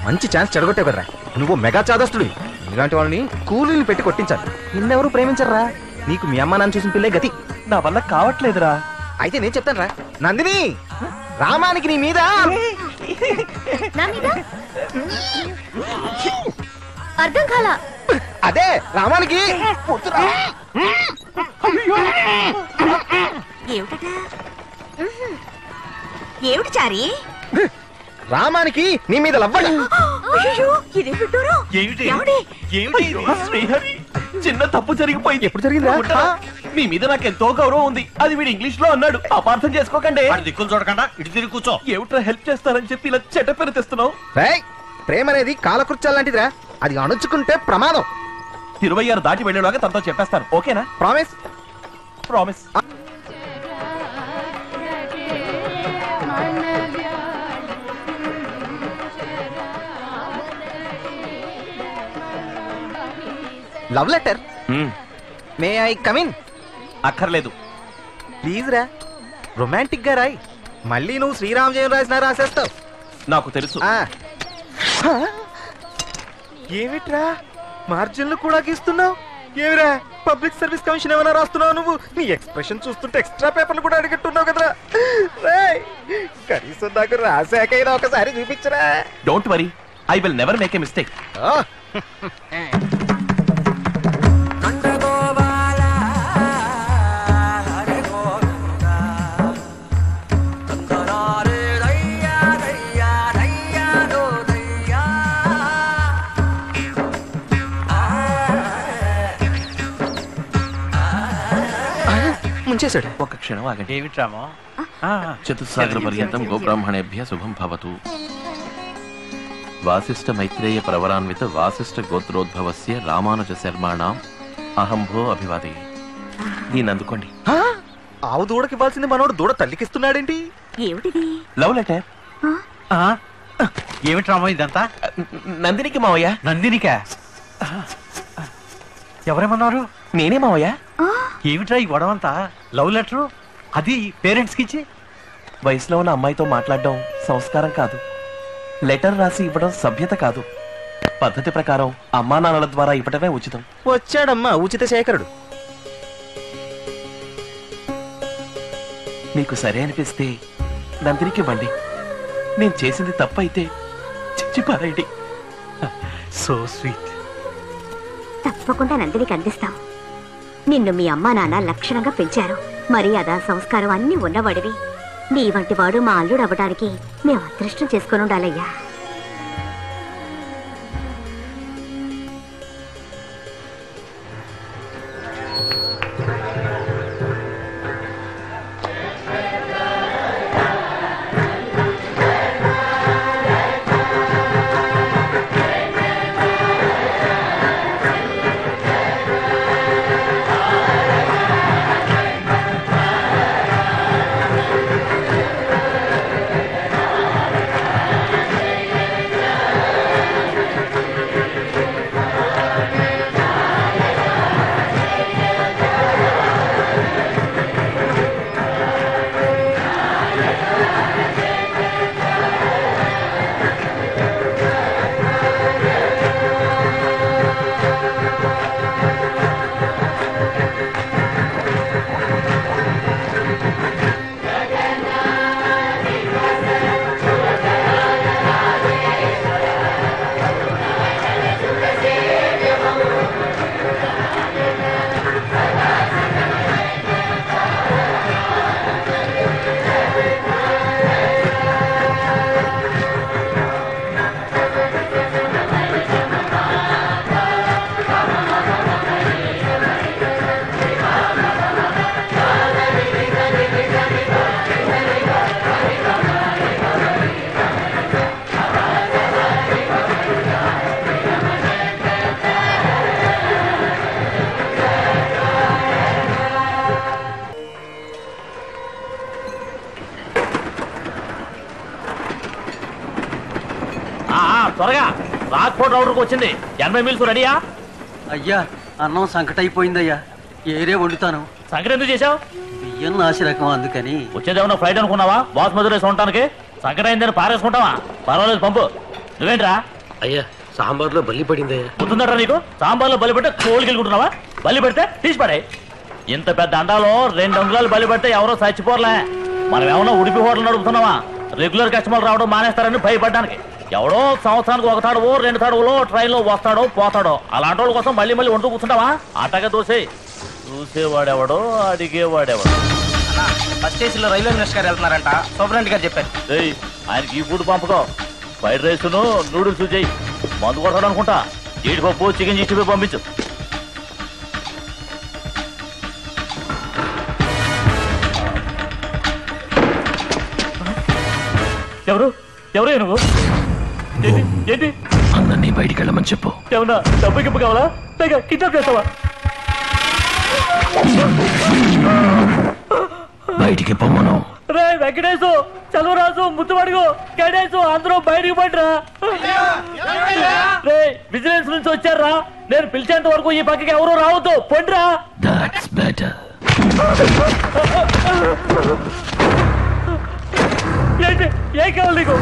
మంచి ఛాన్స్ చెడగొట్టావు కదరా. నువ్వు మెగా చాదస్తుడు. ఇలాంటి వాళ్ళని కూలీని పెట్టి కొట్టించాలి. నిన్నెవరు ప్రేమించరా? నీకు మీ అమ్మ నాన్న చూసిన పిల్లే గతి. నా వల్ల కావట్లేదురా. అయితే నేను చెప్తాను రా. నందిని, రామానికి నీ మీద అర్థం కాలా. అదే రామానికి ఏమిటి చారి? రామానికి నీ మీద లవ్వడ. చిన్న తప్పు జరిగిపోయింది. ఎప్పుడు జరిగిందా? మీ మీద నాకు ఎంతో గౌరవం ఉంది. అది వీడు ఇంగ్లీష్ లో అన్నాడు. అపార్థం చేసుకోకండి. దిక్కులు చూడకుండా ఇటు తిరిగి కూర్చో. ఏమిట్రా హెల్ప్ చేస్తారని చెప్పి ఇలా చెడ్డ పేరు తెస్తున్నావు? ప్రేమ అనేది కాలకృత్యాలు లాంటిదిరా. అది అణుచుకుంటే ప్రమాదం. 26 దాటి వెళ్ళేలాగా తనతో చెప్పేస్తాను. ఓకేనా? Promise. Promise. Love letter. May I come in? అక్కర్లేదు. ప్లీజ్ రా, రొమాంటిక్ గా రాయి. మళ్ళీ నువ్వు శ్రీరామ్ జయం రాసేస్తావు. నాకు తెలుసు. ఏమిట్రా మార్జిన్లు కూడా గీస్తున్నావు? ఏమిరా పబ్లిక్ సర్వీస్ కమిషన్ ఏమైనా రాస్తున్నావు నువ్వు? నీ ఎక్స్ప్రెషన్ చూస్తుంటే ఎక్స్ట్రా పేపర్లు కూడా అడిగట్టున్నావు కదరా. కనీసం నాకు రాసాకైనా ఒకసారి చూపించరా. Don't worry, I will never make a mistake. ముంచేశాడు. ఒక క్షణం ఆగండి. ఏమిట్రామో? చతుస్సాగర పర్యంతం గోబ్రాహ్మణేభ్య శుభం భవతు. వాసిష్ఠ మైత్రేయ ప్రవరాన్విత వాసిష్ఠ గోత్రోద్భవస్య రామానుజ శర్మాణం అహంభో అభివాదే. దీన్ని అందుకోండి. ఆవు దూడకి ఇవ్వాల్సింది మనోడు దూడ తల్లికిస్తున్నాడేంటి? ఏమిటిది? Love letter. ఏమిట్రామో ఇదంతా? నందినికి మావయ్య. నందినికా? ఎవరేమన్నారు? నేనే మావయ్య. ఏమిట్రా ఈ గొడవంతా? లవ్ లెటరు, అది పేరెంట్స్ కి ఇచ్చి? వయసులో ఉన్న అమ్మాయితో మాట్లాడడం సంస్కారం కాదు. లెటర్ రాసి ఇవ్వడం సభ్యత కాదు. పద్ధతి ప్రకారం అమ్మా నాన్నల ద్వారా ఇవ్వటమే ఉచితం. వచ్చాడమ్మా ఉచిత శేఖరుడు. మీకు సరే అనిపిస్తే నందినికి ఇవ్వండి. నేను చేసింది తప్పైతే చిచ్చి పారేయండి. So sweet. తప్పకుండా నందినికి అందిస్తాం. నిన్ను మీ అమ్మా నాన్న లక్షణంగా పెంచారు. మర్యాద సంస్కారం అన్ని ఉన్నవాడివి. నీ వంటి వాడు మా అల్లుడు అవ్వడానికి మేము అదృష్టం చేసుకుని ఉండాలయ్యా. త్వరగా రాక్ఫోర్ట్ రౌడర్కి వచ్చింది. 80 మీల్స్ రెడీయా? అయ్యా అన్నం సంకటైపోయిందయ్యా. ఏరే వండుతాను. సంకట ఎందుకు చేశావు? బియ్యం నాసి రకం అందుకని. వచ్చేదేమన్నా ఫ్లైట్ అనుకున్నావా? బాస్ మధురేసి ఉండటానికి? సంకట అయిందని పారేసుకుంటావా? పర్వాలేదు పంపు. నువ్వేంట్రా? అయ్యా సాంబార్లో బల్లి పడిందయ్యా. గుర్తుందట్రా నీకు? సాంబార్లో బలి పెడితే కోలికెళ్ళుకుంటున్నావా? బలి పెడితే తీసి పడే. ఇంత పెద్ద అండాలో 2 అంగుళాలు బలి పెడితే ఎవరో చచ్చిపోర్లే. మనం ఏమన్నా ఉడిపి హోటల్ నడుపుతున్నావా? రెగ్యులర్ కస్టమర్లు రావడం మానేస్తారని భయపడ్డానికి. ఎవడో సంవత్సరానికి 1 తాడువో 2 తాడువలో ట్రైన్లో వస్తాడో పోతాడో అలాంటి వాళ్ళ కోసం మళ్ళీ వంటూ కూర్చుంటావా? అట్టగా దోసే. చూసేవాడెవడో అడిగేవాడెవడో. ఫస్ట్ ఏసీలో రైల్వే మినిస్టర్ గారు వెళ్తున్నారంట, సూపరింటెండెంట్ గారు చెప్పారు. ఆయనకి ఈ ఫుడ్ పంపుకో. ఫ్రైడ్ రైస్ నూడిల్స్ చేయి. మందు కొడతాడు అనుకుంటా. జీడిపప్పు చికెన్ చేసి పంపించు. ఎవరు ఎవరు నువ్వు? ఏంటి అందరినీ బయటికి వెళ్ళమని చెప్పు. ఏమన్నా డబ్బు గిప్పు కావాలా? పైగా కిడ్నాప్ చేస్తావా? బయటికి పొమ్మను. రే వెంకటేశు, చలువరాజు, ముత్తుమడుగు, గణేశు అందరూ బయటికి పడరా. రే విజిలెన్స్ నుంచి వచ్చారా? నేను పిలిచేంత వరకు ఈ పక్కకి ఎవరు రావద్దు. పొండ్రా. That's better. ఏంటి ఏం కావాలి నీకు?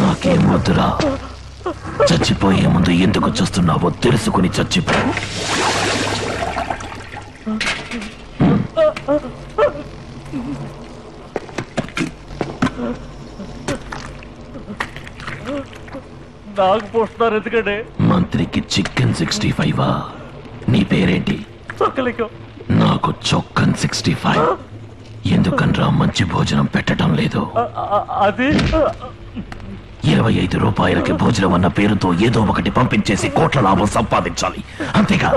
నాకేం వద్దురా. చచ్చిపోయే ముందు ఎందుకు చూస్తున్నావో తెలుసుకుని చచ్చిపో. నాకు పోస్తున్నారు ఎందుకంటే? మంత్రికి చికెన్ 65. నీ పేరేంటి? చొక్కలికో. నాకు చొక్కన్ 65. ఎందుకనరా మంచి భోజనం పెట్టడం లేదు? అది 25 రూపాయలకి భోజనం అన్న పేరుతో ఏదో ఒకటి పంపించేసి కోట్ల లాభం సంపాదించాలి, అంతేగా?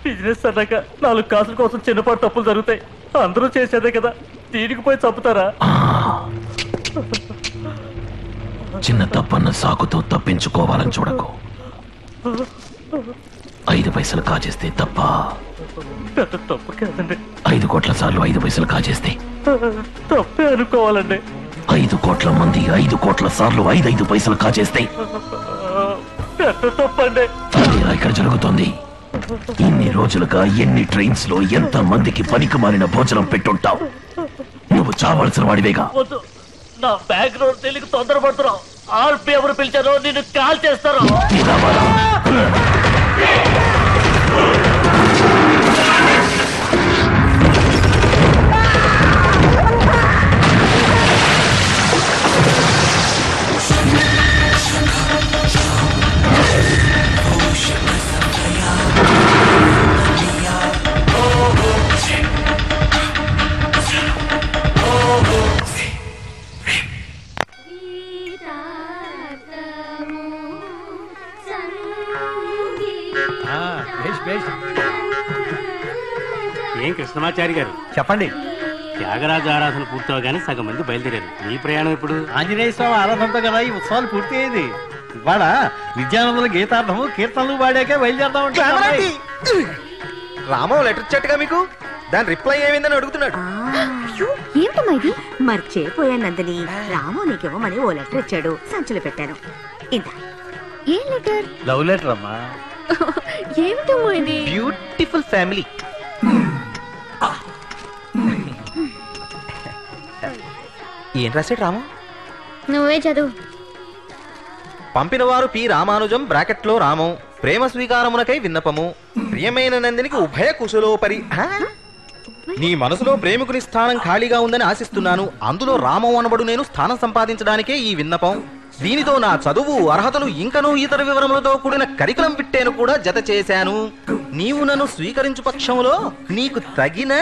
బిజినెస్ అన్నాక 4 కాసుల కోసం చిన్నపాటు తప్పులు జరుగుతాయి. అందరూ చేసేదే కదా, దీనికి పోయి చంపుతారా? చిన్న తప్పన్న సాకుతో తప్పించుకోవాలని చూడకు. 5 పైసలు కాజేస్తే తప్ప. తప్పు కాదండి. 5 కోట్ల సార్లు 5 పైసలు కాజేస్తే తప్పే అనుకోవాలండి. 5 కోట్ల మంది 5 కోట్ల సార్లు 5 పైసలు కాజేస్తే తప్పండి. అదేలా ఇక్కడ జరుగుతోంది. ఇన్ని రోజులుగా ఎన్ని ట్రైన్స్ లో ఎంత మందికి పనికి మారిన భోజనం పెట్టుంటావు. నువ్వు చావాల్సిన వాడివేగా. వద్దు, నా బ్యాక్గ్రౌండ్ తెలియక తొందరపడుతున్నావు. ఆర్పి ఎవరు పిలిచారో నిన్ను కాల్ చేస్తారు. ఏం కృష్ణమాచారి గారు చెప్పండి. త్యాగరాజు ఆరాధన పూర్తవగానే సగం మంది బయలుదేరారు. మీ ప్రయాణం ఇప్పుడు? ఆంజనేయ స్వామి ఆరాధనతో కదా ఈ ఉత్సవాలు పూర్తి అయ్యేది. ఇవాళ విద్యానందుల గీతార్థము కీర్తనలు పాడాకే బయలుదేరదామంటే. రామో లెటర్ ఇచ్చాట్టుగా మీకు, దాని రిప్లై ఏమైందని అడుగుతున్నాడు. ఏంటమ్మా ఇది? మర్చిపోయాను నందిని. రాము నీకేమోమని ఓ లెటర్ ఇచ్చాడు, సంచులు పెట్టాను. ఇంత ఏం లెటర్? లవ్ లెటర్ అమ్మా. ఏమిటమ్మా ఇది? Beautiful family. ఏం రాశాడు రాము? నువ్వే చదువు. పంపిన వారు పి రామానుజం బ్రాకెట్లో రామం. ప్రేమ స్వీకారమునకై విన్నపము. ప్రియమైన నందినికి ఉభయ కుశలోపరి. నీ మనసులో ప్రేమికుని స్థానం ఖాళీగా ఉందని ఆశిస్తున్నాను. అందులో రామం అనబడు నేను స్థానం సంపాదించడానికే ఈ విన్నపం. దీనితో నా చదువు అర్హతలు ఇంకనూ ఇతర వివరములతో కూడిన కరికులం పిట్టేను కూడా జత చేశాను. నీవు నన్ను స్వీకరించు పక్షంలో నీకు తగిన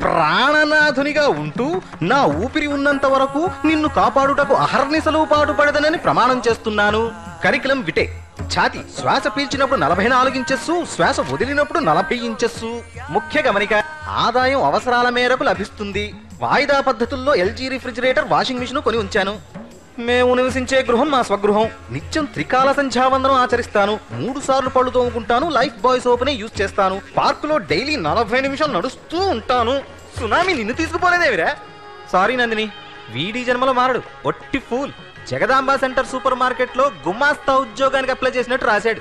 ప్రాణనాథునిగా ఉంటూ నా ఊపిరి ఉన్నంత వరకు నిన్ను కాపాడుటకు అహర్నిశలు పాటుపడదనని ప్రమాణం చేస్తున్నాను. కరికులం విటే. ఛాతి శ్వాస పీల్చినప్పుడు 44 ఇంచెస్సు, శ్వాస వదిలినప్పుడు 40 ఇంచెస్సు. ముఖ్య గమనిక, ఆదాయం అవసరాల మేరకు లభిస్తుంది. వాయిదా పద్ధతుల్లో ఎల్జీ రిఫ్రిజిరేటర్, వాషింగ్ మిషన్ కొని ఉంచాను. మేము నివసించే గృహం మా స్వగృహం. నిత్యం త్రికాల సంధ్యావందనం ఆచరిస్తాను. 3 సార్లు పళ్ళు తోముకుంటాను. లైఫ్ బాయ్ సోపునే యూజ్ చేస్తాను. పార్క్ లో డైలీ 40 నిమిషాలు నడుస్తూ ఉంటాను. సునామీ నిన్ను తీసుకుపోలేదేవిరా. సారీ నందిని, వీడి జన్మలో మారడు. ఒట్టి fool. Jagadamba centre supermarket లో గుమాస్తా ఉద్యోగానికి అప్లై చేసినట్టు రాశాడు.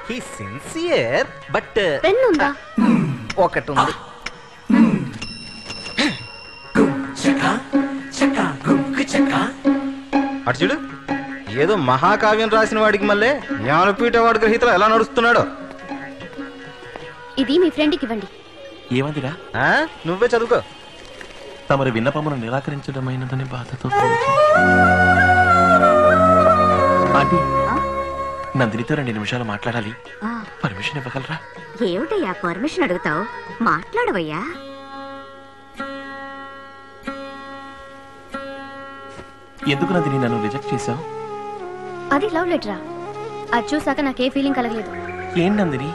హీ సిన్సియర్ బట్ ఒకటి ఉంది. అటు చూడు, ఏదో మహాకావ్యం రాసిన వాడికి మళ్ళీ జ్ఞానపీఠ వాడి గ్రహీతలు ఎలా నడుస్తున్నాడో. ఇది మీ ఫ్రెండ్కి ఇవ్వండి. ఏమందిరా? నువ్వే చదువుకో. తమరి విన్నపమును నిరాకరించడమైనదని బాధతో ఆంటీ, నందినితో 2 నిమిషాలు మాట్లాడాలి. పర్మిషన్ ఇవ్వగలరా? ఏమిటయ్యా పర్మిషన్ అడుగుతావు? మాట్లాడవయ్యా. ఎందుకు నందిని నన్ను రిజెక్ట్ చేశావు? అది లవ్ లెటరా? అది చూసాక నాకే ఫీలింగ్ కలగలేదు. ఏం నందిని,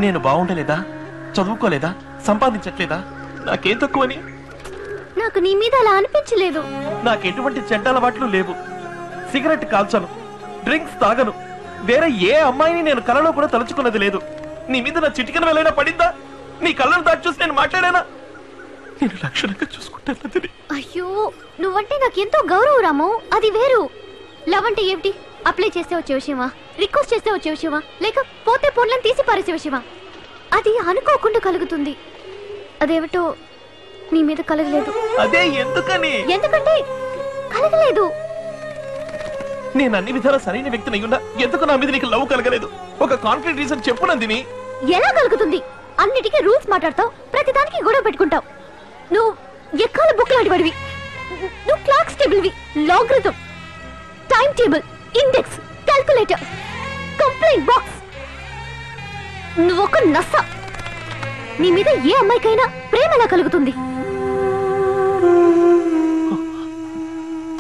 నేను బాగుండలేదా, చదువుకోలేదా, సంపాదించట్లేదా, నాకేం తక్కువని? నాకు నీ మీద అలా అనిపించలేదు. నాకు ఎటువంటి చెడ్డ అలవాట్లు లేవు. సిగరెట్ కాల్చను, డ్రింక్స్ తాగను, వేరే ఏ అమ్మాయిని నేను కలలో కూడా తలుచుకున్నది లేదు. నీ మీద నా చిటికన వెళ్ళైనా పడిందా? నీ కళ్ళను దాచి చూసి నేను మాట్లాడానా? నేను లక్షణంగా చూసుకుంటాను. అయ్యో, నువ్వంటే నాకు ఎంతో గౌరవం రాము. అది వేరు. లవ్ అంటే ఏమిటి? అప్లై చేస్తే వచ్చే విషయమా? రిక్వెస్ట్ చేస్తే వచ్చే విషయమా? లేక పోతే పోన్లను తీసి పారేసే విషయమా? అది అనుకోకుండా కలుగుతుంది. అదేమిటో నీ మీద కలగలేదు. అదే ఎందుకని? ఎందుకంటే కలగలేదు. నేను అన్ని విధాలా సరైన వ్యక్తిని అయ్యున్నా ఎందుకు నా మీద నీకు లవ్ కలగలేదు? ఒక కాంక్రీట్ రీజన్ చెప్పు నందిని. ఎలా కలుగుతుంది? అన్నిటికీ రూల్స్ మాట్లాడతావు, ప్రతిదానికి గొడవ పెట్టుకుంటావు. నువ్వు ఎక్కాల బుక్ లాంటి వాడివి. నువ్వు క్లాక్స్ టేబుల్వి, logarithm, time table, index, calculator, complaint box. నువ్వు ఒక నస. నీ మీద ఏ అమ్మాయికైనా ప్రేమ ఎలా కలుగుతుంది?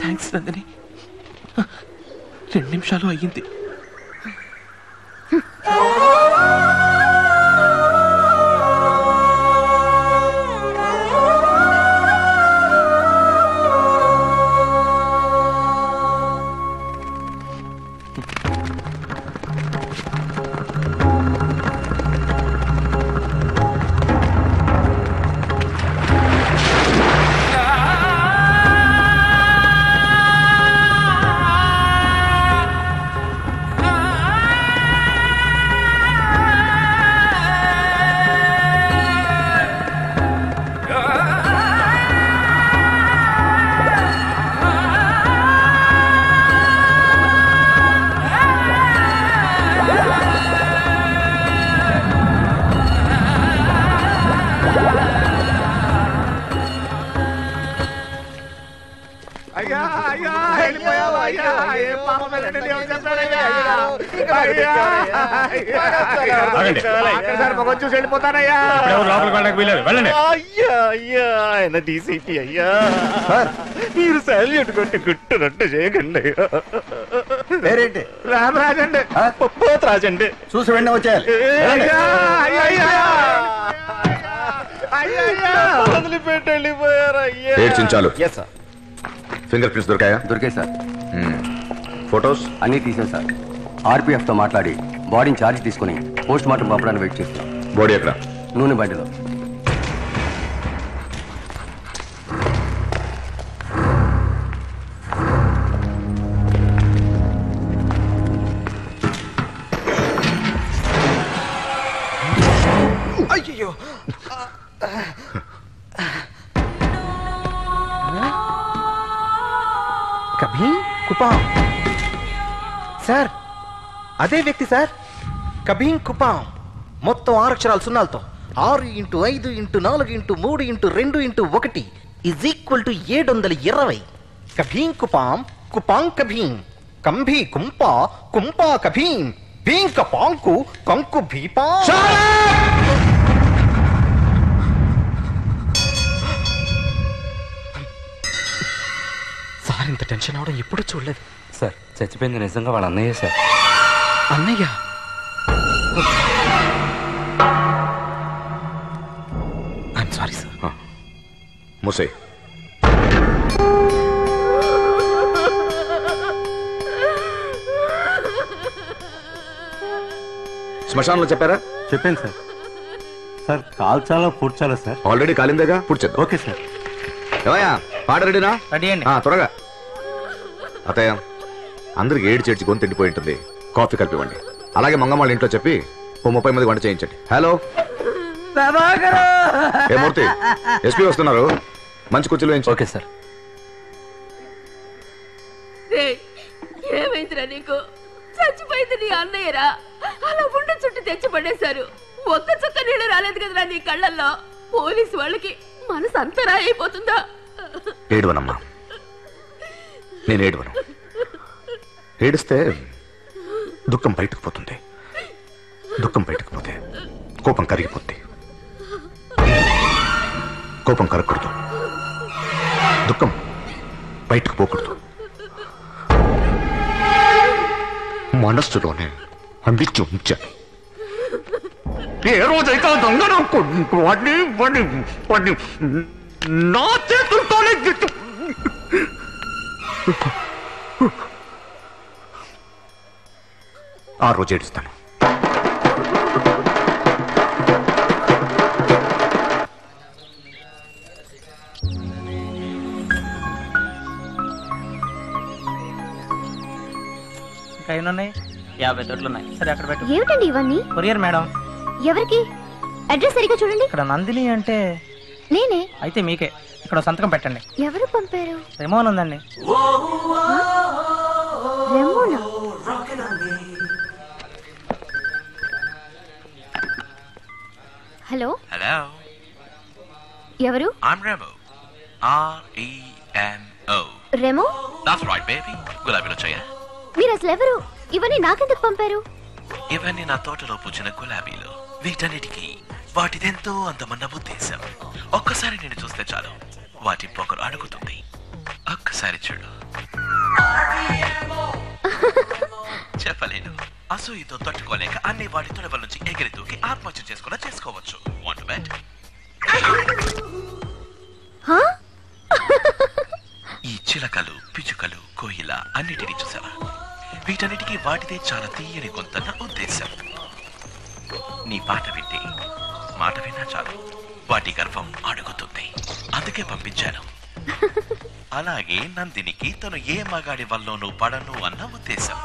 థ్యాంక్స్ నందిని. 2 నిమిషాలు అయ్యింది. డీసీపీ అయ్యా, మీరు సాల్యూట్ కొట్టి గుట్టునట్టు చేయకండి. పేరేంటి? రామరాజండి. పోతరాజండి. చూసి వెంటనే వచ్చేయాలి. వదిలిపెట్టి వెళ్ళిపోయారు అయ్యా. ఏడ్చించాలు. ఫింగర్ ప్రింట్స్ దొరికాయా? దొరికాయి సార్. ఫొటోస్ అన్నీ తీసాను సార్. ఆర్పీఎఫ్ తో మాట్లాడి బాడీని ఛార్జ్ తీసుకుని పోస్ట్ మార్టం పంపడానికి వెయిట్ చేస్తున్నాం. బాడీ ఎక్కడ? నూనె బండిలో. అయ్యో, కభీ కుపాం. సార్, అదే వ్యక్తి సార్. కభీ కుపాం. మొత్తం 6 అక్షరాలు సున్నాలతో 6 × 5 × 4 × 3 × 2 × 1 = 720. కభీం కుపాం, కుపాం కభీం, కంభీ కుంపా, కుంపా కభీం, భీంక పాంకు, కంకు భీపా. సార్, ఇంత టెన్షన్ అవడం ఎప్పుడు చూడలేదు సార్. చచ్చిపోయింది నిజంగా వాళ్ళ అన్నయ్య సార్. అన్నయ్య? I'm sorry sir. ముసే. శ్మశానంలో చెప్పారా? చెప్పాను సార్. సార్, కాల్చాలా పూడ్చాలా సార్? ఆల్రెడీ కాలిందేగా, పూడ్చేద్దాం. Okay sir. ఏమయ్యా, పాట రెడీనా? రెడీ అండి. త్వరగా. అత్తయ్య, అందరికి ఏడు చేర్చి గొంతు తిండిపోయి ఉంటుంది, కాఫీ కలిపివ్వండి. అలాగే మంగమ్మ ఇంట్లో చెప్పి 30 మంది వంట చేయించండి. హలో ఏ మూర్తి, ఎస్పీ వస్తున్నారు, మంచి కుర్చీలో వేయించు. Okay sir. ఏమైందిరా నీకు? చచ్చిపోయింది నీ అన్నయ్యరా. అలా ఉండ చుట్టూ తెచ్చి పడేశారు. ఒక్క చుక్క నీళ్ళు రాలేదు కదరా నీ కళ్ళల్లో. పోలీసు వాళ్ళకి మనసు అంతరా అయిపోతుందా? ఏడవనమ్మా, నేను ఏడవను. ఏడిస్తే దుఃఖం బయటకు పోతుంది. దుఃఖం బయటకు పోతే కోపం కరిగిపోద్ది. కోపం కరగకూడదు, దుఃఖం బయటకు పోకూడదు. మనస్సులోనే అందించి ఉంచాను. ఏ రోజైతే దొంగ వాడిని నా చేతులతోనే ఆ రోజు ఏడుస్తాను. ఉన్నాయి 50 దొడ్లున్నాయి. సరే అక్కడ పెట్టు. ఏమిటండి ఇవన్నీ? Courier madam. ఎవరికి? అడ్రస్ సరిగా చూడండి. ఇక్కడ నందిని అంటే నేనే. అయితే మీకే. ఇక్కడ సంతకం పెట్టండి. ఎవరు పంపారు? రెమోన్ ఉందండి. రెమోనా? హలో హలో, ఎవరు? I'm Remo. R-E-M-O. Remo? That's right, baby. గులాబీలో చెయ్య. మీరు అసలు ఎవరు? ఇవన్నీ నాకెందుకు పంపారు? ఇవన్నీ నా తోటలో పూచిన గులాబీలు. వీటన్నిటికీ వాటిదెంతో అందమన్న ఉద్దేశం. ఒక్కసారి నేను చూస్తే చాలు, వాటి పొగరు అడుగుతుంది. ఒక్కసారి చూడు. చెప్పలేను. అసూయతో తట్టుకోలేక అన్ని వాటి తొడవల నుంచి ఎగిరి దూకి ఆత్మహత్య చేసుకున్నా చేసుకోవచ్చు. Want to bet? ఈ చిలకలు, పిచుకలు, కోయిల అన్నిటినీ చూసావా? వీటన్నిటికీ వాటిదే చాలా తీయని గొంతన్న ఉద్దేశం. నీ పాట వింటే, మాట విన్నా చాలు, వాటి గర్వం అడుగుతుంది. అందుకే పంపించాను. అలాగే నందినికి తను ఏ మగాడి వల్లోనూ పడను అన్న ఉద్దేశం.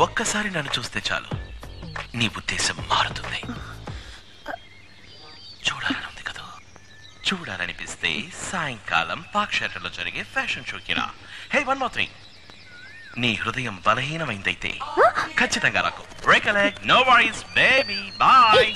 ఒక్కసారి నన్ను చూస్తే చాలు, నీ ఉద్దేశం మారుతుంది. చూడాలని ఉంది కదా? చూడాలనిపిస్తే సాయంకాలం పాక్షేటలో జరిగే ఫ్యాషన్ షోకి రా. Hey, one more thing. నీ హృదయం బలహీనమైందైతే ఖచ్చితంగా రాకు. Break a leg, no worries baby, bye.